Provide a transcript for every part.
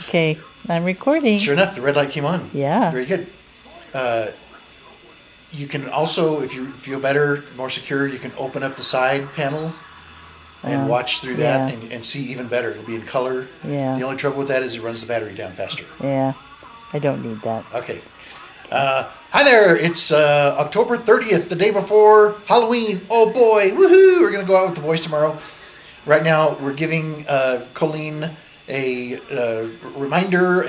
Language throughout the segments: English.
Okay, I'm recording. Sure enough, the red light came on. Yeah. Very good. You can also, if you feel better, more secure, you can open up the side panel and watch through that and see even better. It'll be in color. Yeah. The only trouble with that is it runs the battery down faster. Yeah. I don't need that. Okay. Hi there. It's October 30th, the day before Halloween. Oh boy, woohoo! We're going to go out with the boys tomorrow. Right now, we're giving Colleene a reminder,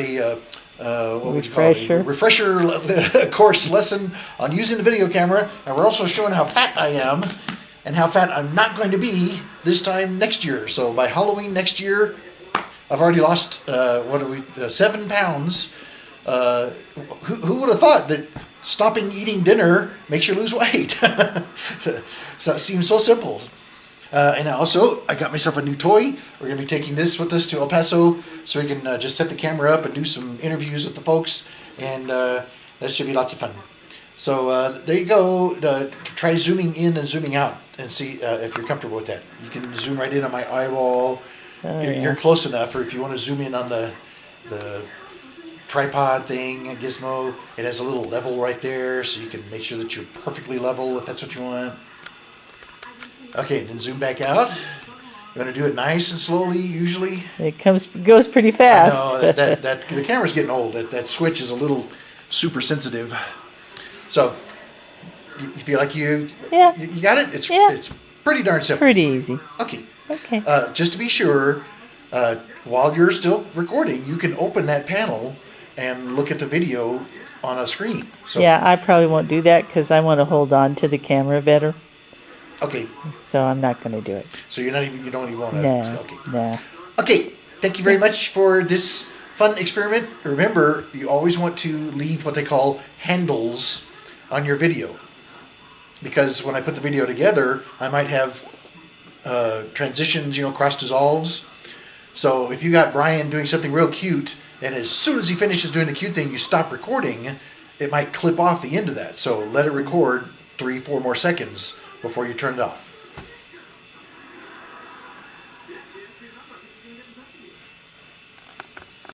what would you call it? A refresher course lesson on using the video camera. And we're also showing how fat I am and how fat I'm not going to be this time next year. So by Halloween next year, I've already lost, 7 pounds. Who would have thought that stopping eating dinner makes you lose weight? So it seems so simple. And also, I got myself a new toy. We're going to be taking this with us to El Paso so we can just set the camera up and do some interviews with the folks. And that should be lots of fun. So there you go. Try zooming in and zooming out and see if you're comfortable with that. You can zoom right in on my eyeball. You're close enough. Or if you want to zoom in on the tripod thing, gizmo, it has a little level right there. So you can make sure that you're perfectly level if that's what you want. Okay, then zoom back out. You want to do it nice and slowly, usually. It goes pretty fast. I know, that the camera's getting old. That switch is a little super sensitive. So, you feel like you got it? It's pretty darn simple. Pretty easy. Okay. Okay. Just to be sure, while you're still recording, you can open that panel and look at the video on a screen. So, yeah, I probably won't do that because I want to hold on to the camera better. Okay. So I'm not going to do it. So you don't even want to. No. Okay. No. Okay. Thank you very much for this fun experiment. Remember, you always want to leave what they call handles on your video, because when I put the video together, I might have transitions, cross dissolves. So if you got Brian doing something real cute, and as soon as he finishes doing the cute thing, you stop recording, it might clip off the end of that. So let it record 3-4 more seconds before you turn it off.